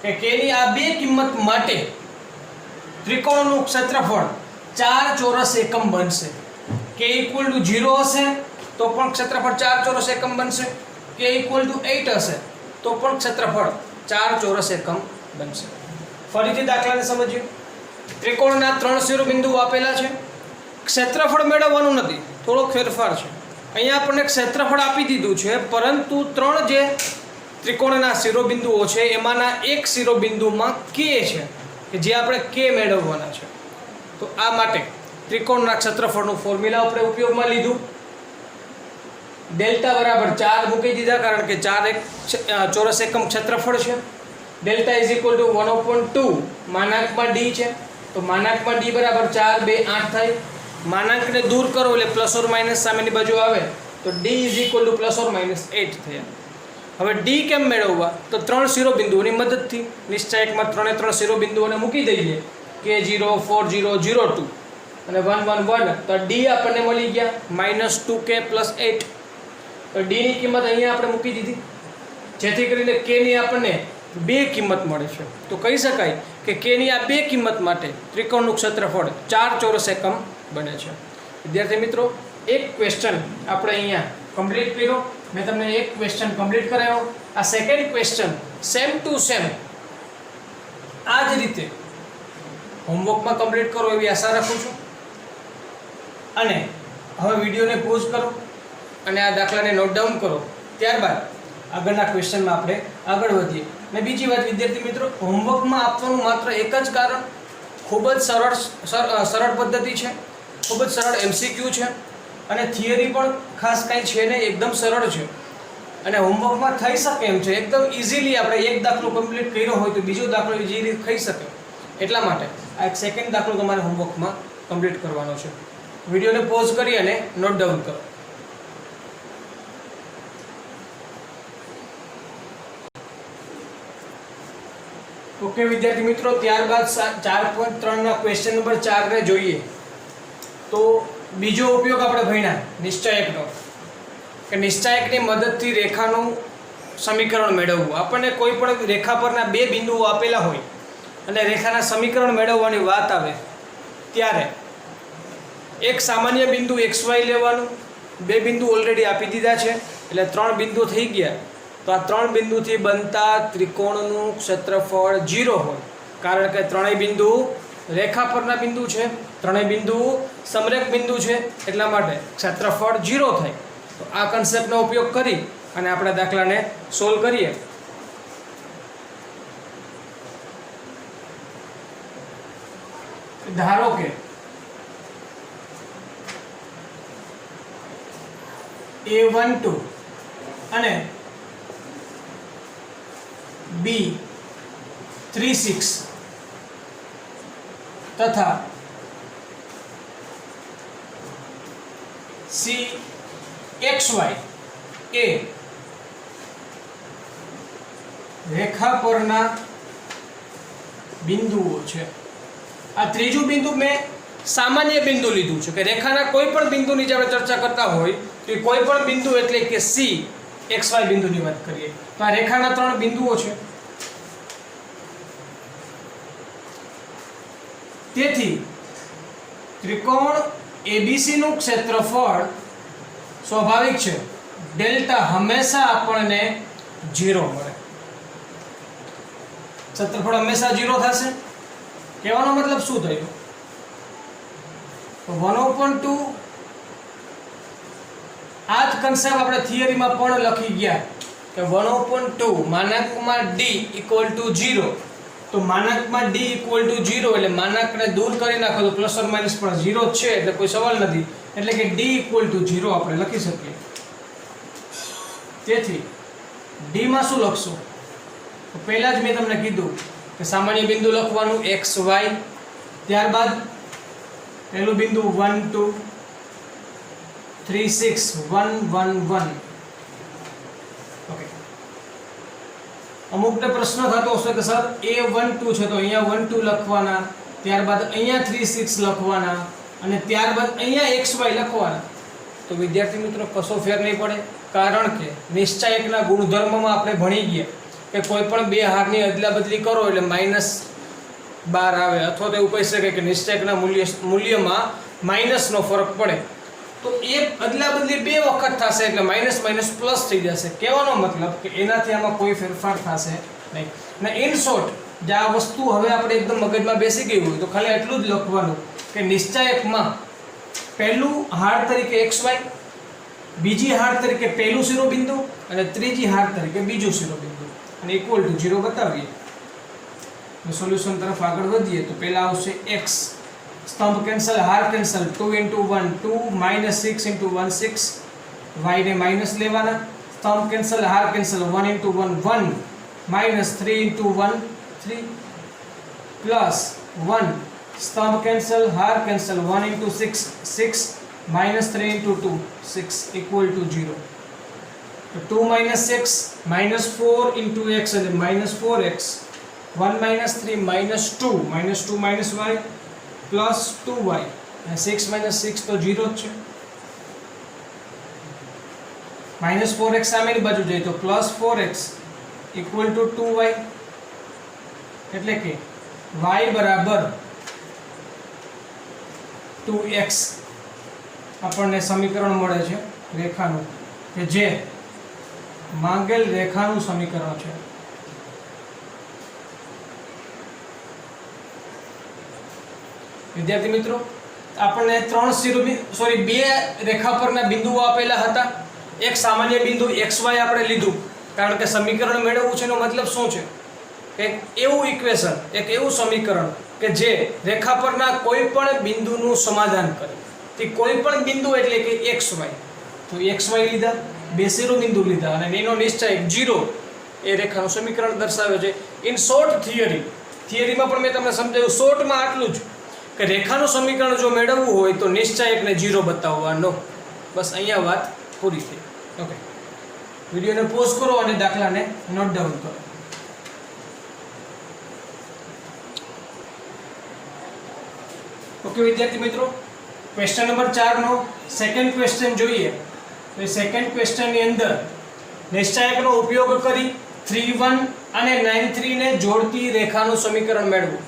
કે k ની આ બે કિંમત માટે ત્રિકોણનું ક્ષેત્રફળ 4 ચોરસ એકમ બનશે. k = 0 હશે તો પણ ક્ષેત્રફળ 4 ચોરસ એકમ બનશે. k = 8 હશે તો પણ ક્ષેત્રફળ 4 ચોરસ એકમ બનશે. ફરીથી દાખલાને સમજીએ. ત્રિકોણના 3 શિરોબિંદુઓ આપેલા છે. ક્ષેત્રફળ મેળવવાનું નથી, થોડોક ફેરફાર છે. અહીંયા આપણને ક્ષેત્રફળ આપી દીધું છે, પરંતુ 3 જે ત્રિકોણના શિરોબિંદુઓ છે એમાંના એક શિરોબિંદુમાં k છે કે જે આપણે k મેળવવાના છે. તો આ માટે ત્રિકોણના ક્ષેત્રફળનું ફોર્મ્યુલા આપણે ઉપયોગમાં લીધું. ડેલ્ટા બરાબર 4 મૂકી દીધા કારણ કે 4 એક ચોરસ એકમ ક્ષેત્રફળ છે. Delta is equal to 1/2 માનાંકમાં d છે તો માનાંકમાં d બરાબર 4 2 8 થાય. માનાંકને દૂર કરો એટલે પ્લસ ઓર માઇનસ સામેની બાજુ આવે તો d ઇઝ ઇક્વલ ટુ ±8 થયા. હવે ડી કેમ મેળવવા? તો 3 શિરોબિંદુઓની મદદથી. નિશ્ચાયકમાં 3 શિરોબિંદુઓને મૂકી દઈએ K0 4 0 0 2 અને 1 1 1, તો ડી આપણને મળી ગયા -2K + 8. તો ડી ની કિંમત અહીંયા આપણે મૂકી દીધી, જેથી કરીને K ની આપણને 2 કિંમત મળે છે. તો કહી શકાય કે K ની આ 2 કિંમત માટે ત્રિકોણનું ક્ષેત્રફળ 4 ચોરસ એકમ બને છે. વિદ્યાર્થી મિત્રો, એક ક્વેશ્ચન આપણે અહીંયા કમ્પ્લીટ કર્યો. મેં તમને એક ક્વેશ્ચન કમ્પ્લીટ કરાવ્યો. આ second question same to same આ જ રીતે હોમવર્કમાં કમ્પ્લીટ કરો એવી આશા રાખું છું. અને હવે વિડીયોને પોઝ કરો અને આ દાખલાને નોટ ડાઉન કરો. ત્યારબાદ આગળના ક્વેશ્ચનમાં આપણે આગળ વધીએ. અને બીજી વાત વિદ્યાર્થી મિત્રો, હોમવર્કમાં આપવાનું માત્ર એક જ કારણ, ખૂબ જ સરળ પદ્ધતિ છે, ખૂબ જ સરળ MCQ છે અને થિયરી પણ ખાસ કાંઈ છે નહીં, એકદમ સરળ છે અને હોમવર્કમાં થઈ શકે એમ છે. એકદમ ઇઝીલી આપણે એક દાખલો કમ્પ્લીટ કર્યો હોય તો બીજો દાખલો ઇઝીલી થઈ શકે. એટલા માટે આ એક સેકન્ડ દાખલો તમારે હોમવર્કમાં કમ્પ્લીટ કરવાનો છે. વિડીયોને પોઝ કરી અને નોટ ડાઉન કરો. ઓકે વિદ્યાર્થી મિત્રો, ત્યારબાદ 4.3 ના ક્વેશ્ચન નંબર 4 ને જોઈએ. તો બીજો ઉપયોગ આપણે ભણ્યા નિશ્ચાયકનો, કે નિશ્ચાયકની મદદથી રેખાનું સમીકરણ મેળવવું. આપણને કોઈ પણ રેખા પરના 2 બિંદુઓ આપેલા હોય અને રેખાના સમીકરણ મેળવવાની વાત આવે ત્યારે એક સામાન્ય બિંદુ XY લેવાનું. 2 બિંદુ ઓલરેડી આપી દીધા છે એટલે 3 બિંદુ થઈ ગયા. તો આ 3 બિંદુથી બનતા ત્રિકોણનું ક્ષેત્રફળ 0 હોય, કારણ કે ત્રણેય બિંદુ રેખા પરના બિંદુ છે, ત્રણેય બિંદુ સમરેખ બિંદુ છે, એટલા માટે ક્ષેત્રફળ 0 થાય. તો આ કન્સેપ્ટનો ઉપયોગ કરી અને આપણે દાખલાને સોલ્વ કરીએ. ધારો કે A12 અને B36 તથા CXY એ રેખા પરના બિંદુઓ છે. આ ત્રીજું બિંદુ મેં સામાન્ય બિંદુ લીધું છે, કે રેખાના કોઈ પણ બિંદુની જે આપણે ચર્ચા કરતા હોય તો કોઈ પણ બિંદુ એટલે કે CXY બિંદુની વાત કરીએ તો આ રેખાના 3 બિંદુઓ છે. તેથી ત્રિકોણ ABC નું ક્ષેત્રફળ સ્વાભાવિક છે, ડેલ્ટા હંમેશા આપણને 0 મળે. ક્ષેત્રફળ હંમેશા 0 થશે. કહેવાનો મતલબ શું થયો? તો 1/2 આ જ કન્સેપ્ટ આપણે થિયરીમાં પણ લખી ગયા કે 1/2 માનાંકમાં D = 0. તો માનાંકમાં D = 0 એટલે માનાંકને દૂર કરી નાખો તો પ્લસ ઓર માઇનસ પણ 0 છે, એટલે કોઈ સવાલ નથી. એટલે કે D = 0 આપણે લખી શકીએ. તેથી D માં શું લખશું? તો પહેલા જ મેં તમને કીધું કે સામાન્ય બિંદુ લખવાનું XY, ત્યારબાદ પહેલું બિંદુ 1 2 3 6 1 1 1. ઓકે, અમુકને પ્રશ્ન થતો હશે કે સર A12 છે તો અહીંયા 1 2 લખવાના, ત્યારબાદ અહીંયા 3 6 લખવાના અને ત્યારબાદ અહીંયા XY લખવાના. તો વિદ્યાર્થી મિત્રો કશો ફેર નહીં પડે, કારણ કે નિશ્ચાયકના ગુણધર્મમાં આપણે ભણી ગયા કે કોઈ પણ 2 હારની અદલા બદલી કરો એટલે -12 આવે, અથવા તો એવું કહી શકાય કે નિશ્ચાયકના મૂલ્યમાં માઇનસનો ફરક પડે. તો એ અદલા બદલી 2 વખત થશે એટલે માઇનસ માઇનસ પ્લસ થઈ જશે. કહેવાનો મતલબ કે એનાથી આમાં કોઈ ફેરફાર થશે નહીં. અને ઇન શોર્ટ, જે આ વસ્તુ હવે આપણે એકદમ મગજમાં બેસી ગઈ હોય તો ખાલી એટલું જ લખવાનું કે નિશ્ચાયકમાં પહેલું હાર તરીકે XY, બીજી હાર તરીકે પહેલું શિરોબિંદુ અને ત્રીજી હાર તરીકે બીજું શિરોબિંદુ અને =0 બતાવીએ. તો સોલ્યુશન તરફ આગળ વધીએ તો પહેલા આવશે x, સ્તંભ કેન્સલ, હાર કેન્સલ, 2 × 1 2 -6 × 1 6, y ને માઈનસ લેવાના, સ્તંભ કેન્સલ, હાર કેન્સલ, 1 × 1 1 -3 × 1 3 પ્લસ 1, સ્તંભ કેન્સલ, હાર કેન્સલ, 1 × 6 6 -3 × 2 6 = 0. તો 2 minus x minus 4 into x એટલે minus 4x 1 minus 3 minus 2 minus y plus 2y અને 6 માઇનસ 6 તો 0 જ છે. માઇનસ 4x સામેની બાજુ જાય તો plus 4x equal to 2y એટલે કે y બરાબર 2x આપણને સમીકરણ મળે છે રેખાનું કે જે માંગેલ રેખાનું સમીકરણ છે. વિદ્યાર્થી મિત્રો આપણને બે રેખા પરના બિંદુઓ આપેલા હતા. એક સામાન્ય બિંદુ xy આપણે લીધું કારણ કે સમીકરણ મેળવવું છે એનો મતલબ શું છે? એક એવું ઇક્વેશન, એક એવું સમીકરણ કે જે રેખા પરના કોઈ પણ બિંદુનું સમાધાન કરે. તે કોઈ પણ બિંદુ એટલે કે xy. તો xy લીધા, બે શિરોબિંદુ લીધા અને એનો નિશ્ચય 0 એ રેખાનું સમીકરણ દર્શાવે છે. ઇન શોર્ટ થિયરીમાં પણ મેં તમને સમજાવ્યું શોર્ટમાં આટલું જ કે રેખાનું સમીકરણ જો મેળવવું હોય તો નિશ્ચયકને 0 બતાવવાનો. બસ અહીંયા વાત પૂરી થઈ. ઓકે, વિડીયોને પોઝ કરો અને દાખલાને નોટ ડાઉન કરો. ઓકે વિદ્યાર્થી મિત્રો, ક્વેશ્ચન નંબર 4 નો સેકન્ડ ક્વેશ્ચન જોઈએ. તો એ સેકન્ડ ક્વેશ્ચનની અંદર નિશ્ચયકનો ઉપયોગ કરી 3 1 અને 9 3 ને જોડતી રેખાનું સમીકરણ મેળવો.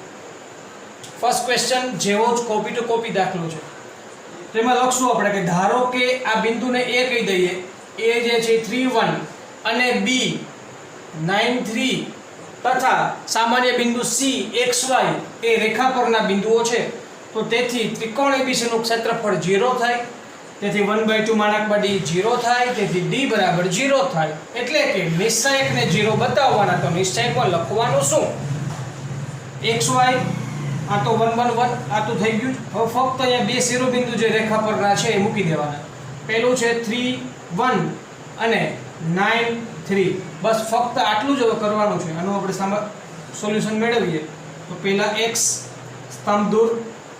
ફર્સ્ટ ક્વેશ્ચન જેવો જ કોપી ટુ કોપી દાખલો છે. તેમાં લખશું આપણે કે ધારો કે આ બિંદુને A કહી દઈએ. A જે છે 3 1 અને B 9 3 તથા સામાન્ય બિંદુ C XY એ રેખા પરના બિંદુઓ છે. તો તેથી ત્રિકોણ ABC નું ક્ષેત્રફળ 0 થાય. તેથી 1/2 માનાંકમાં D 0 થાય. તેથી D બરાબર 0 થાય. એટલે કે નિશ્ચયકને 0 બતાવવાના. તો નિશ્ચયકમાં લખવાનું શું? XY આ તો 1 1 1 આ તો થઈ ગયું. હવે ફક્ત અહીંયા બે શિરોબિંદુ જે રેખા પરના છે એ મૂકી દેવાના. પહેલું છે 3 1 અને 9 3. બસ ફક્ત આટલું જ કરવાનું છે. આનું આપણે સોલ્યુશન મેળવીએ તો પહેલા x સ્તંભ દૂર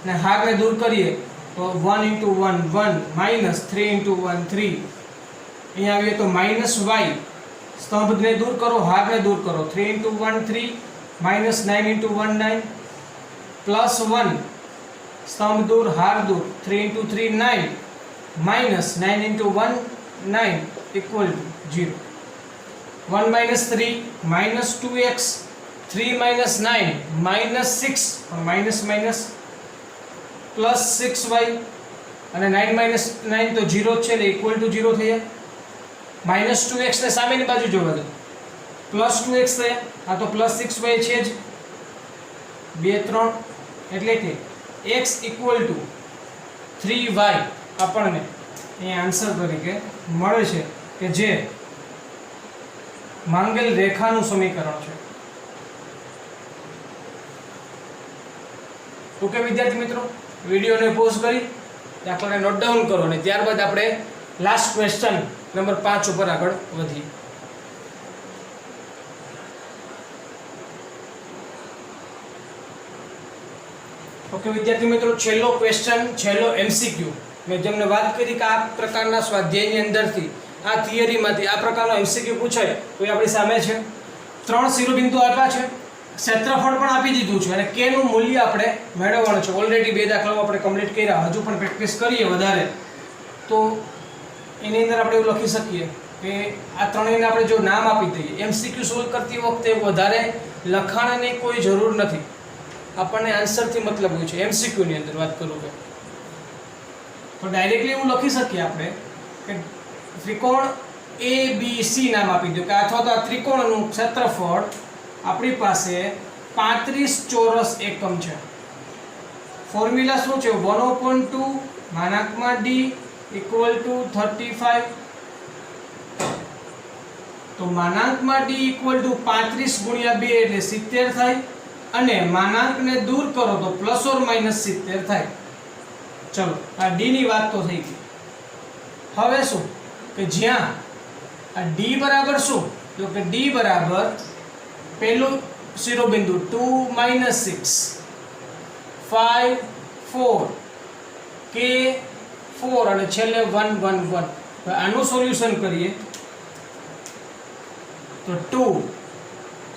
અને હારને દૂર કરીએ તો 1 * 1 1 માઈનસ 3 * 1 3. અહીંયા આવીએ તો માઈનસ y સ્તંભને દૂર કરો, હારને દૂર કરો. 3 * 1 3 માઈનસ 9 * 1 9 પ્લસ 1 સ્તંભ દૂર, હાર દૂર. 3 * 3 9 minus 9 * 1 9 equal to 0. 1 minus 3 minus 2x 3 minus 9 minus 6 minus minus plus 6y અને 9 માઈનસ 9 તો 0 છે એટલે ઇક્વલ ટુ 0 થયા. માઈનસ 2x ને સામેની બાજુ જોવા દો પ્લસ 2x થયા. આ તો પ્લસ 6y છે જ 2 3 એટલે કે x ઇક્વલ ટુ 3y આપણને અહીંયા આન્સર તરીકે મળે છે કે જે માંગેલ રેખાનું સમીકરણ છે. ઓકે વિદ્યાર્થી મિત્રો, વિડીયોને પોઝ કરી દાખલાને નોટ ડાઉન કરો અને ત્યારબાદ આપણે લાસ્ટ ક્વેશ્ચન નંબર 5 ઉપર આગળ વધીએ. ઓકે વિદ્યાર્થી મિત્રો, છેલ્લો ક્વેશ્ચન, છેલ્લો MCQ. મેં જેમને વાત કરી કે આ પ્રકારના સ્વાધ્યાયની અંદરથી, આ થિયરીમાંથી આ પ્રકારનો MCQ પૂછાય તો એ આપણી સામે છે. 3 શિરોબિંદુ આપ્યા છે, ક્ષેત્રફળ પણ આપી દીધું છે અને k નું મૂલ્ય આપણે મેળવવાનું છે. ઓલરેડી 2 દાખલાઓ આપણે કમ્પ્લીટ કર્યા. હજુ પણ પ્રેક્ટિસ કરીએ વધારે તો એની અંદર આપણે એવું લખી શકીએ કે આ ત્રણેયને આપણે જો નામ આપી દઈએ. MCQ સોલ્વ કરતી વખતે વધારે લખાણની કોઈ જરૂર નથી, આપણને આન્સરથી મતલબ હોય છે. MCQ ની અંદર વાત કરું તો ડાયરેક્ટલી એવું લખી શકીએ આપણે કે ત્રિકોણ ABC નામ આપી દો કે અથવા તો આ ત્રિકોણનું ક્ષેત્રફળ આપણી પાસે 35 ચોરસ એકમ છે. ફોર્મ્યુલા શું છે? 1/2 માનાંકમાં D ઇક્વલ ટુ 35. તો માનાંકમાં D ઇક્વલ ટુ 35 ગુણ્યા 2 એટલે 70 થાય અને માનાંકને દૂર કરો તો પ્લસ ઓર માઈનસ 70 થાય. ચલો આ D ની વાત તો થઈ ગઈ. હવે શું કે જ્યાં આ D બરાબર શું? તો કે D બરાબર પહેલું શિરોબિંદુ 2 - 6 5 4 k 4 અને છેલ્લે 1 1 1. આનું સોલ્યુશન કરીએ તો 2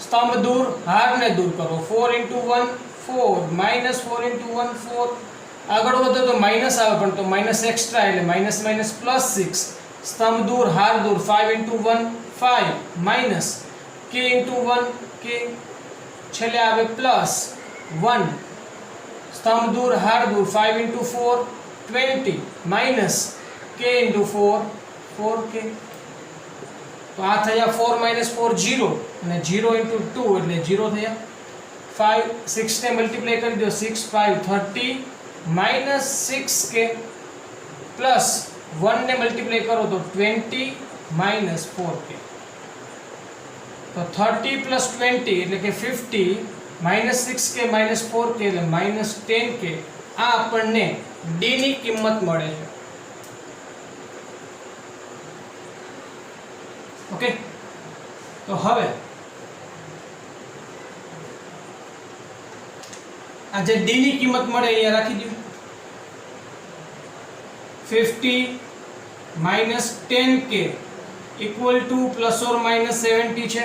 સ્તંભ દૂર હારને દૂર કરો 4 × 1 4 -4 × 1 4 આગળ વધો તો માઈનસ આવે પણ તો માઈનસ એક્સ્ટ્રા એટલે માઈનસ માઈનસ +6 સ્તંભ દૂર હાર દૂર 5 × 1 5 માઈનસ k × 1 k છેલ્લે આવે +1 સ્તંભ દૂર હાર દૂર 5 × 4 20 માઈનસ k × 4 4k તો આ થયા 4 - 4 0 અને 0 × 2 એટલે 0 થયા 5 6 ને મલ્ટીપ્લાય કરી દો 6 5 30 -6k પ્લસ 1 ને મલ્ટીપ્લાય કરો તો 20 -4k તો 30 + 20 એટલે કે 50 -6k -4k એટલે -10k આ આપણને d ની કિંમત મળે છે ઓકે તો હવે આ જે d ની કિંમત મળે અહીંયા રાખી દો 50 -10k = ±70 છે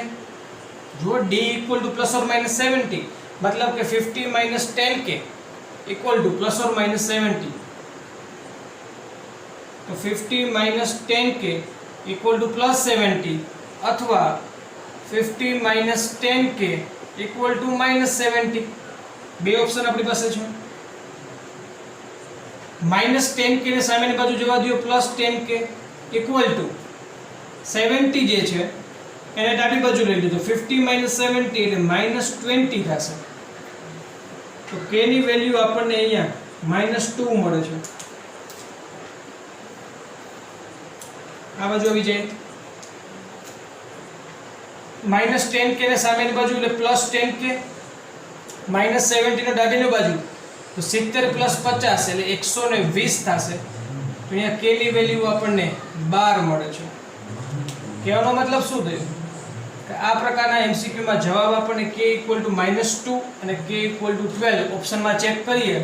જો d = ±70 मतलब કે 50 - 10k = ±70 તો 50 - 10k = +70 અથવા 50 - 10k = -70 બે ઓપ્શન આપણી પાસે છે -10k ને સામેની બાજુ જવા દો +10k = 70 જે છે એને ડાબી બાજુ લઈ લીધો 50 - 70 એટલે -20 થશે તો k ની વેલ્યુ આપણને અહીંયા -2 મળે છે આ બાજુ આવી જાય -10k ને સામેની બાજુ એટલે +10k -70 ને ડાબીની બાજુ તો 70 + 50 એટલે 120 થશે તો અહીંયા k ની વેલ્યુ આપણને 12 મળે છે કહેવાનો મતલબ શું થયો કે આ પ્રકારના MCQ માં જવાબ આપણને k = -2 અને k = 12 ઓપ્શનમાં ચેક કરીએ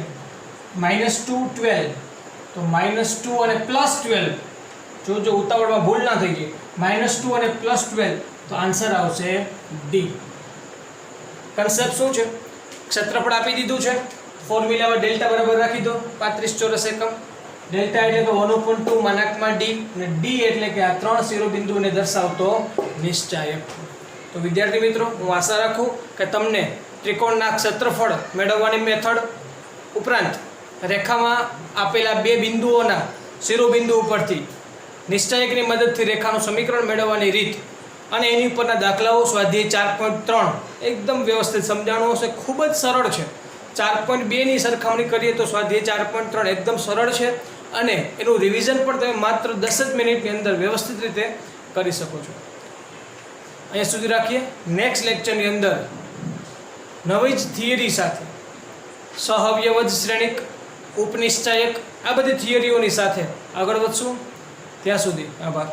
-2 12 તો -2 અને +12 જો ઉતાવળમાં ભૂલ ના થઈ જાય -2 અને +12 તો આન્સર આવશે D કન્સેપ્ટ શું છે ક્ષેત્રફળ આપી દીધું છે ફોર્મ્યુલામાં ડેલ્ટા બરાબર રાખી દો 35 ચોરસ એકમ ડેલ્ટા એટલે કે 1/2 માનાકમાં d અને d એટલે કે આ ત્રણ શિરોબિંદુઓને દર્શાવતો નિશ્ચાયક તો વિદ્યાર્થી મિત્રો હું આશા રાખું કે તમને ત્રિકોણના ક્ષેત્રફળ મેળવવાની મેથડ ઉપરાંત રેખામાં આપેલા બે બિંદુઓના શિરોબિંદુ ઉપરથી નિશ્ચાયકની મદદથી રેખાનું સમીકરણ મેળવવાની રીત અને એની ઉપરના દાખલાઓ સ્વાધ્યાય 4.3 એકદમ વ્યવસ્થિત સમજાણું હશે ખૂબ જ સરળ છે 4.2 ની સરખામણી કરીએ તો સ્વાધ્યાય 4.3 એકદમ સરળ છે અને એનું રિવિઝન પણ તમે માત્ર 10 જ મિનિટની અંદર વ્યવસ્થિત રીતે કરી શકો છો અહીંયા સુધી રાખીએ નેક્સ્ટ લેક્ચરની અંદર નવી જ થિયરી સાથે સહઅવયવજ શ્રેણિક ઉપનિશ્ચાયક આ બધી થિયરીઓની સાથે આગળ વધશું ત્યાં સુધી આભાર